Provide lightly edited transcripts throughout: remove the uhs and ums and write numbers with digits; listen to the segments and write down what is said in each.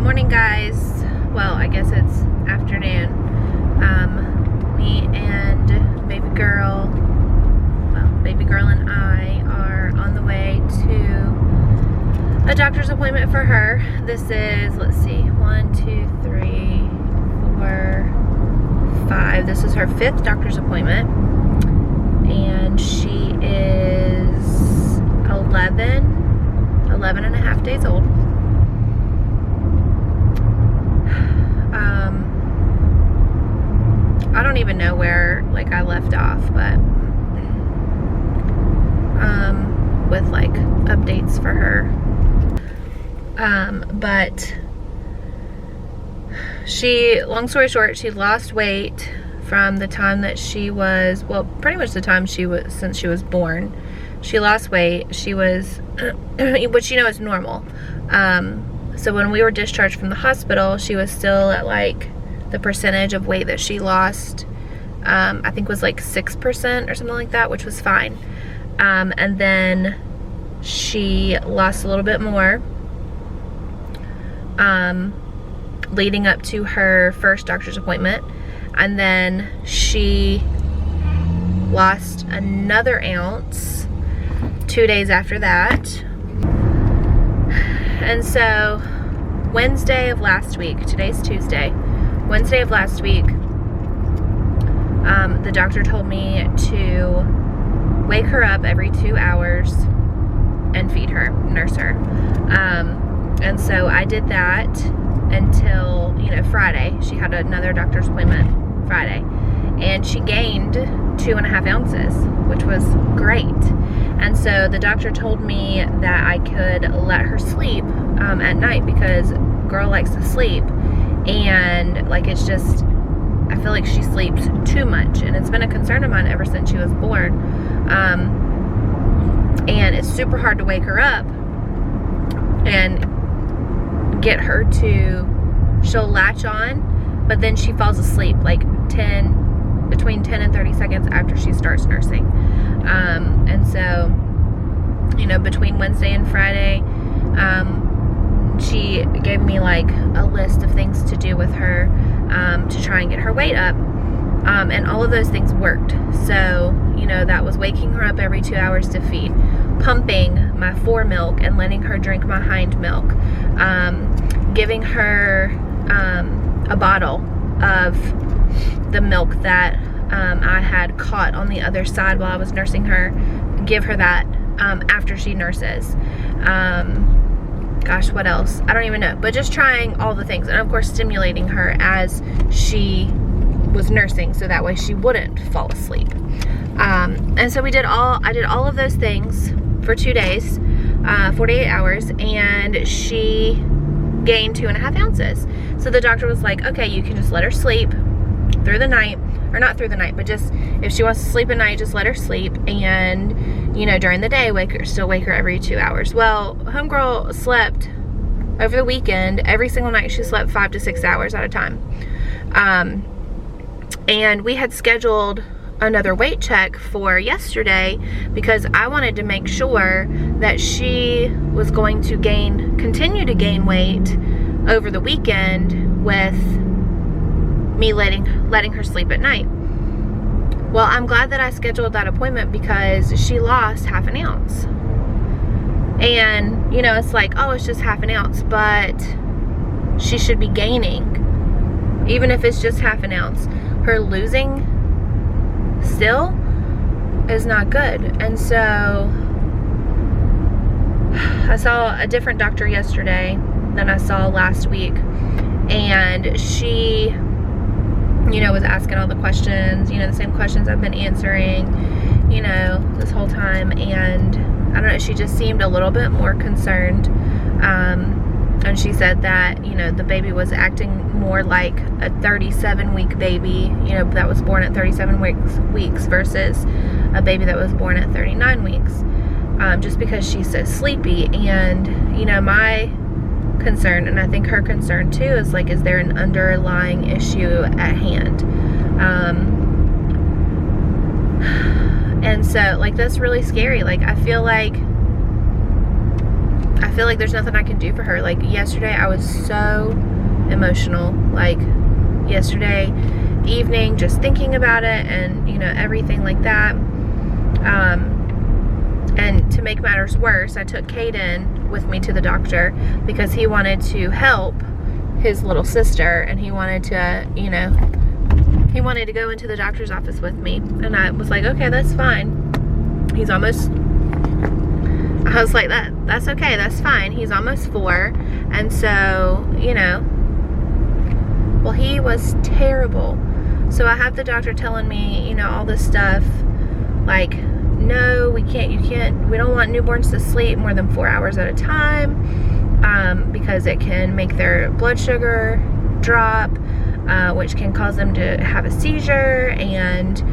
morning, guys. Well, I guess it's afternoon. Me and baby girl and I are on the way to a doctor's appointment for her. This is, let's see, 1, 2, 3, 4, 5. This is her 5th doctor's appointment. And she is 11 and a half days old. I don't even know where I left off, but with updates for her. But she, long story short, she lost weight from the time that she was, well, pretty much the time since she was born. She lost weight. She was, which is normal. So when we were discharged from the hospital, she was still at the percentage of weight that she lost, I think was 6% or something like that, which was fine. And then she lost a little bit more leading up to her first doctor's appointment. And then she lost another ounce 2 days after that. And so Wednesday of last week, today's Tuesday, Wednesday of last week, the doctor told me to wake her up every 2 hours and feed her, nurse her. And so I did that until, Friday. She had another doctor's appointment Friday. And she gained 2.5 ounces, which was great. And so the doctor told me that I could let her sleep at night, because girl likes to sleep. And it's just, I feel like she sleeps too much, and it's been a concern of mine ever since she was born. And it's super hard to wake her up and get her to, she'll latch on, but then she falls asleep between 10 and 30 seconds after she starts nursing. And so, between Wednesday and Friday, she gave me a list of things to do with her to try and get her weight up. And all of those things worked. So, that was waking her up every 2 hours to feed, pumping my fore milk and letting her drink my hind milk, giving her a bottle of the milk that I had caught on the other side while I was nursing her, give her that after she nurses. Gosh, what else? I don't even know. But just trying all the things. And of course, stimulating her as she was nursing, so that way she wouldn't fall asleep. And so I did all of those things for 2 days, 48 hours, and she gained 2.5 ounces. So the doctor was like, okay, you can just let her sleep through the night, or not through the night, but just if she wants to sleep at night, just let her sleep, and during the day, still wake her every 2 hours. Well, homegirl slept over the weekend. Every single night she slept 5 to 6 hours at a time. And we had scheduled another weight check for yesterday because I wanted to make sure that she was going to continue to gain weight over the weekend with me letting her sleep at night. Well, I'm glad that I scheduled that appointment, because she lost 1/2 ounce. And, it's oh, it's just 1/2 ounce, but she should be gaining. Even if it's just 1/2 ounce, her losing still is not good. And so I saw a different doctor yesterday than I saw last week, and she was asking all the questions, the same questions I've been answering, this whole time. And I don't know, she just seemed a little bit more concerned. And she said that, the baby was acting more like a 37-week baby, that was born at 37 weeks versus a baby that was born at 39 weeks, just because she's so sleepy. And, my concern, and I think her concern too, is is there an underlying issue at hand? And so that's really scary. I feel like I feel like there's nothing I can do for her. Like yesterday I was so emotional, like yesterday evening, just thinking about it and you know, everything like that. And to make matters worse, I took Caden with me to the doctor because he wanted to help his little sister, and he wanted to, you know, he wanted to go into the doctor's office with me. And I was like, okay, that's fine. He's almost, I was like, that's okay, that's fine. He's almost 4. And so, you know, well, he was terrible. So I have the doctor telling me, you know, all this stuff, like, no, we don't want newborns to sleep more than 4 hours at a time, because it can make their blood sugar drop, which can cause them to have a seizure, and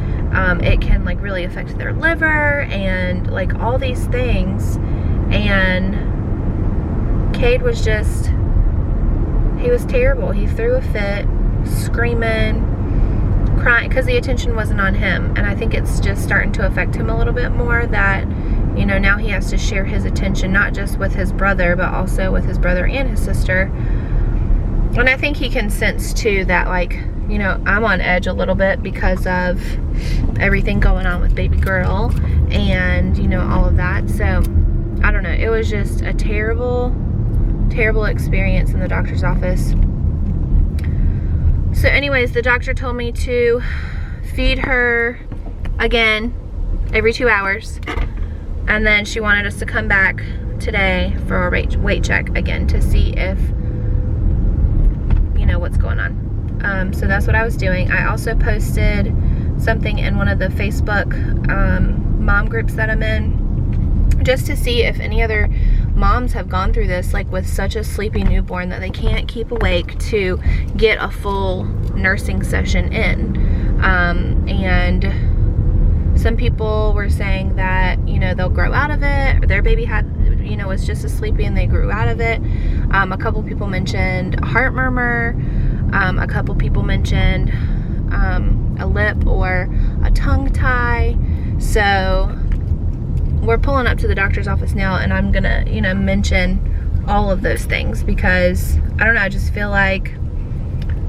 it can like really affect their liver and like all these things. And Cade was just, he was terrible. He threw a fit, screaming, crying, because the attention wasn't on him. And I think it's just starting to affect him a little bit more, that, you know, now he has to share his attention not just with his brother, but also with his brother and his sister. And I think he can sense too that, like, you know, I'm on edge a little bit because of everything going on with baby girl and, you know, all of that. So I don't know, it was just a terrible experience in the doctor's office. So anyways, the doctor told me to feed her again every 2 hours, and then she wanted us to come back today for a weight check again to see if, you know, what's going on. So that's what I was doing. I also posted something in one of the Facebook mom groups that I'm in, just to see if any other moms have gone through this, like with such a sleepy newborn that they can't keep awake to get a full nursing session in. And some people were saying that, you know, they'll grow out of it, or their baby had, you know, was just as sleepy and they grew out of it. A couple people mentioned a heart murmur. A couple people mentioned a lip or a tongue tie. So we're pulling up to the doctor's office now, and I'm gonna, you know, mention all of those things because I don't know, I just feel like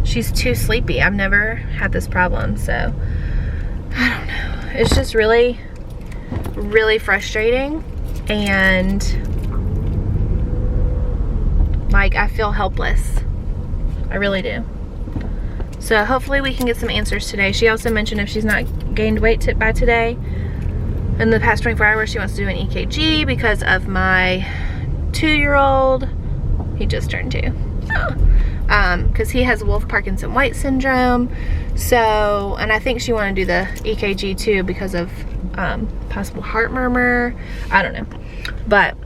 she's too sleepy. I've never had this problem, so I don't know. It's just really frustrating, and like I feel helpless. I really do. So hopefully we can get some answers today. She also mentioned if she's not gained weight by today, in the past 24 hours, she wants to do an EKG because of my 2-year-old. He just turned 2. Because he has Wolff-Parkinson-White syndrome. So, and I think she wanted to do the EKG too because of possible heart murmur. I don't know. But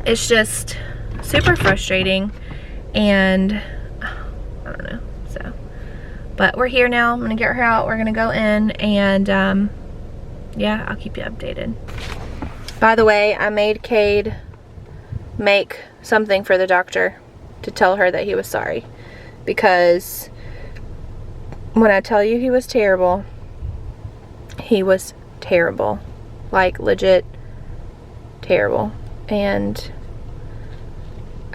it's just super frustrating. And I don't know. So, but we're here now. I'm going to get her out. We're going to go in and yeah, I'll keep you updated. By the way, I made Cade make something for the doctor to tell her that he was sorry. Because when I tell you he was terrible, he was terrible. Like, legit terrible. And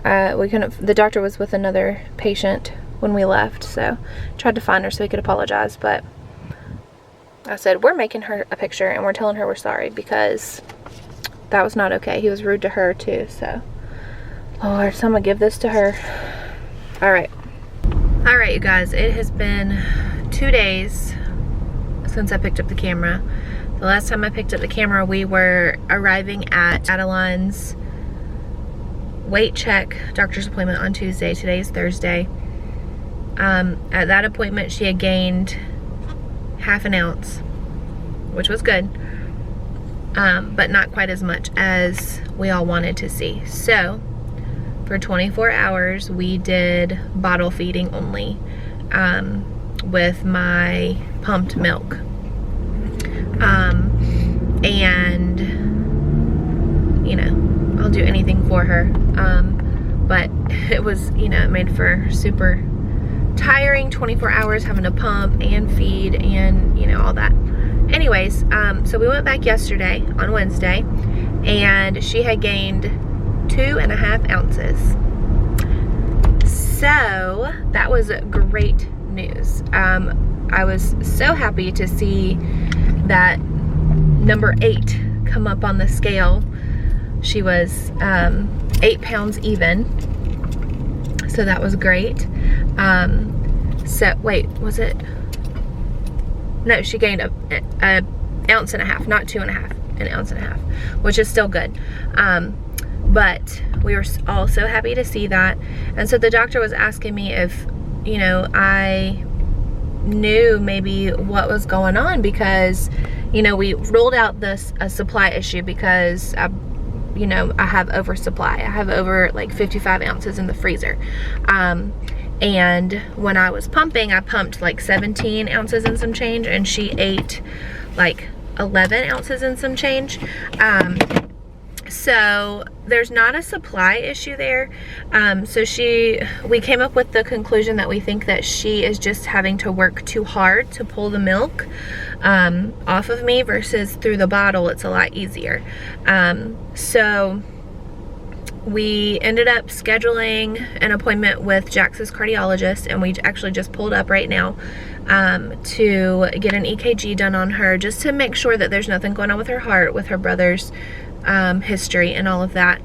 we couldn't, the doctor was with another patient when we left, so tried to find her so he could apologize, but I said, we're making her a picture and we're telling her we're sorry because that was not okay. He was rude to her too, so. Lord, so I'm gonna give this to her. All right, you guys, it has been 2 days since I picked up the camera. The last time I picked up the camera, we were arriving at Adeline's weight check, doctor's appointment on Tuesday. Today's Thursday. At that appointment, she had gained ½ an ounce, which was good, but not quite as much as we all wanted to see. So for 24 hours we did bottle feeding only, with my pumped milk, and you know, I'll do anything for her, but it was, you know, it made for super tiring 24 hours having to pump and feed and, you know, all that. Anyways, so we went back yesterday on Wednesday, and she had gained 2.5 ounces. So that was great news. I was so happy to see that number 8 come up on the scale. She was 8 pounds even, so that was great. So wait, was it? No, she gained a ounce and a half, not 2.5, an ounce and a half, which is still good. But we were all so happy to see that. And so the doctor was asking me if, you know, I knew maybe what was going on, because, you know, we ruled out a supply issue because you know, I have oversupply. I have over like 55 ounces in the freezer. And when I was pumping, I pumped like 17 ounces and some change, and she ate like 11 ounces and some change. So there's not a supply issue there. So we came up with the conclusion that we think that she is just having to work too hard to pull the milk off of me, versus through the bottle it's a lot easier. So we ended up scheduling an appointment with Jax's cardiologist, and we actually just pulled up right now to get an EKG done on her, just to make sure that there's nothing going on with her heart, with her brother's history and all of that.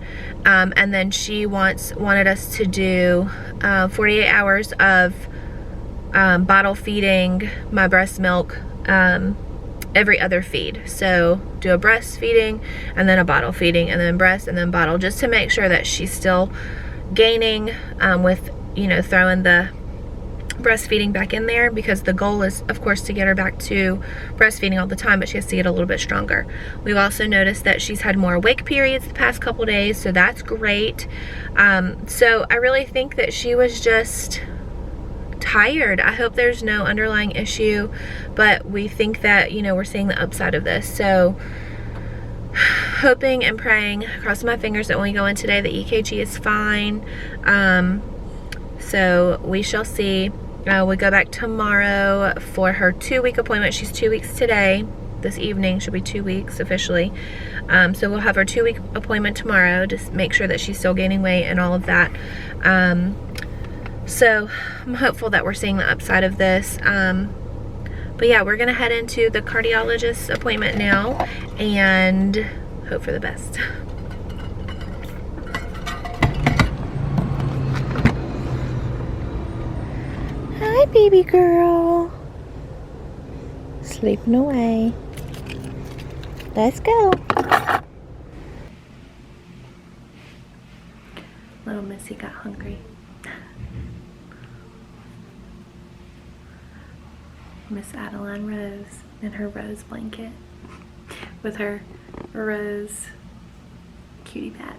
And then she wanted us to do 48 hours of bottle feeding my breast milk every other feed. So do a breastfeeding and then a bottle feeding, and then breast and then bottle, just to make sure that she's still gaining, with, you know, throwing the breastfeeding back in there, because the goal is of course to get her back to breastfeeding all the time, but she has to get a little bit stronger. We've also noticed that she's had more awake periods the past couple days, so that's great. So I really think that she was just tired. I hope there's no underlying issue, but we think that, you know, we're seeing the upside of this. So hoping and praying, crossing my fingers that when we go in today, the EKG is fine. So we shall see. We go back tomorrow for her 2-week appointment. She's 2 weeks today. This evening she'll be 2 weeks officially. So we'll have her 2-week appointment tomorrow, just make sure that she's still gaining weight and all of that. So I'm hopeful that we're seeing the upside of this. But yeah, we're gonna head into the cardiologist's appointment now and hope for the best. Hi, baby girl. Sleeping away. Let's go. Little Missy got hungry. Miss Adeline Rose in her rose blanket with her rose cutie pat.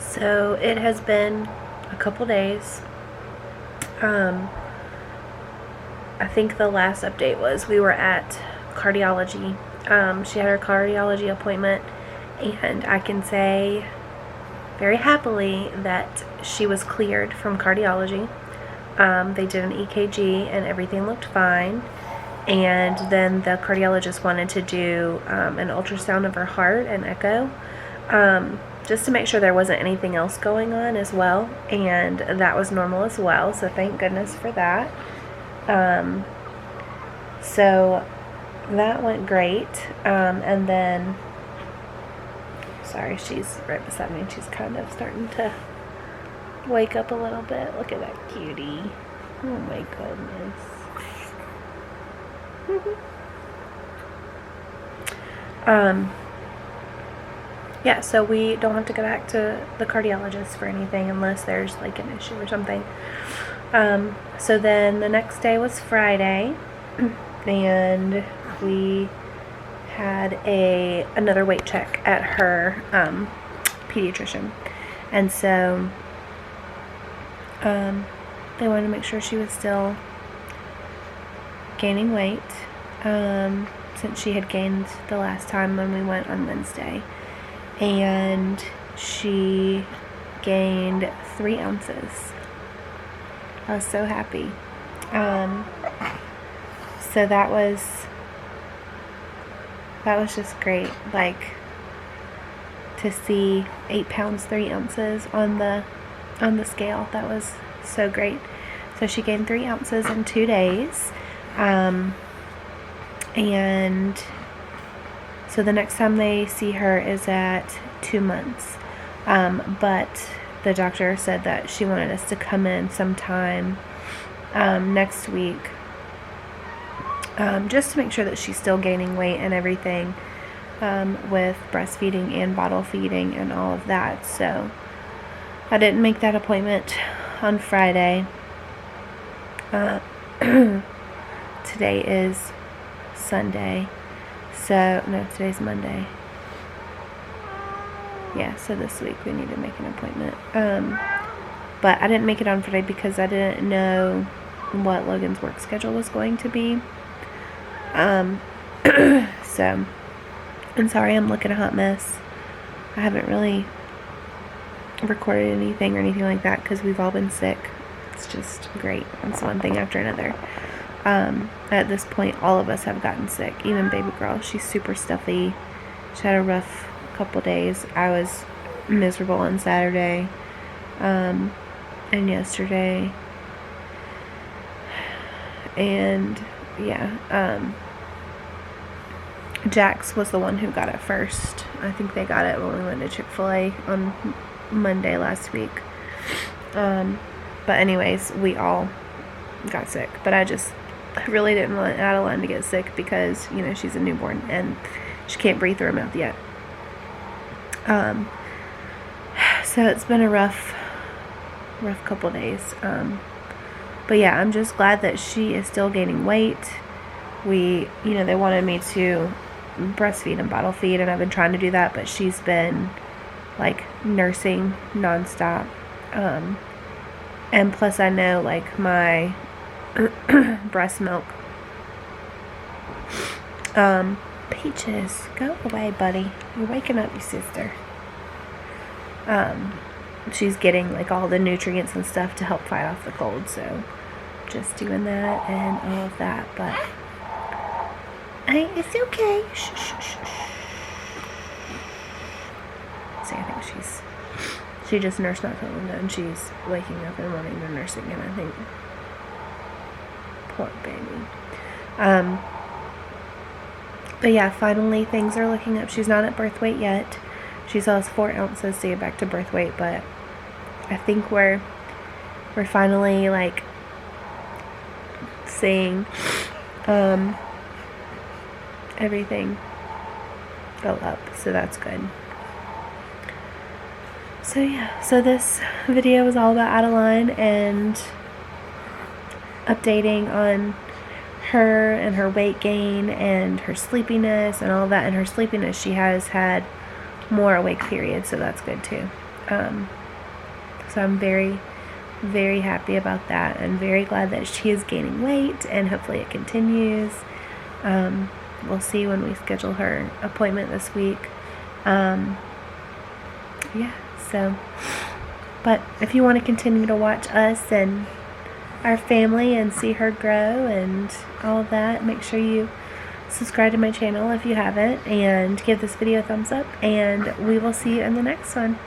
So it has been a couple days. I think the last update was we were at cardiology. She had her cardiology appointment, and I can say very happily that she was cleared from cardiology. They did an EKG and everything looked fine, and then the cardiologist wanted to do an ultrasound of her heart and echo, just to make sure there wasn't anything else going on as well, and that was normal as well, so thank goodness for that. So that went great. And then, sorry, she's right beside me and she's kind of starting to wake up a little bit. Look at that cutie. Oh my goodness. Yeah, so we don't have to go back to the cardiologist for anything unless there's like an issue or something. So then the next day was Friday, and we had another weight check at her pediatrician, and so they wanted to make sure she was still gaining weight, since she had gained the last time when we went on Wednesday. and she gained 3 ounces. I was so happy. So that was just great, like, to see 8 pounds 3 ounces on the scale. That was so great. So she gained 3 ounces in 2 days, and so the next time they see her is at 2 months, but the doctor said that she wanted us to come in sometime next week, just to make sure that she's still gaining weight and everything, with breastfeeding and bottle feeding and all of that. So I didn't make that appointment on Friday. Today is Sunday, so no, today's Monday. Yeah, so this week we need to make an appointment. But I didn't make it on Friday because I didn't know what Logan's work schedule was going to be. So I'm sorry I'm looking a hot mess. I haven't really recorded anything or anything like that because we've all been sick. It's just great. It's one thing after another. At this point, all of us have gotten sick. Even baby girl, she's super stuffy. She had a rough couple days. I was miserable on Saturday, and yesterday. And yeah, Jax was the one who got it first. I think they got it when we went to Chick-fil-A on Monday last week. But anyways, we all got sick. But I really didn't want Adeline to get sick because, you know, she's a newborn and she can't breathe through her mouth yet. So it's been a rough couple days. But yeah, I'm just glad that she is still gaining weight. They wanted me to breastfeed and bottle feed, and I've been trying to do that, but she's been like nursing nonstop. And plus I know, like, my breast milk. Peaches, go away, buddy. You're waking up your sister. She's getting, like, all the nutrients and stuff to help fight off the cold, so just doing that and all of that, but it's okay. Shh, shh, shh, shh. See, I think she just nursed not so long ago, and she's waking up and wanting to nurse again, I think. Poor baby. But yeah, finally things are looking up. She's not at birth weight yet. She still has 4 ounces to get back to birth weight, but I think we're finally, like, seeing everything go up, so that's good. So yeah, so this video was all about Adeline and updating on her and her weight gain and her sleepiness and all that. And her sleepiness, she has had more awake periods, so that's good too. So I'm very, very happy about that and very glad that she is gaining weight, and hopefully it continues. We'll see when we schedule her appointment this week. Yeah, so, but if you want to continue to watch us and our family and see her grow and all of that, make sure you subscribe to my channel if you haven't, and give this video a thumbs up, and we will see you in the next one.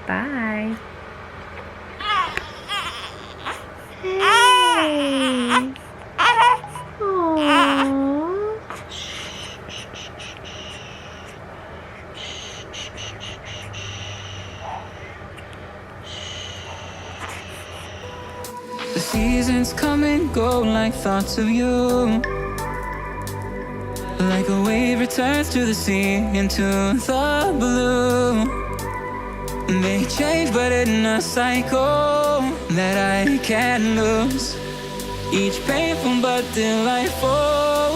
Bye. Hey. Aww. The seasons come and go like thoughts of you. Like a wave returns to the sea, into the blue. They change but in a cycle that I can't lose. Each painful but delightful.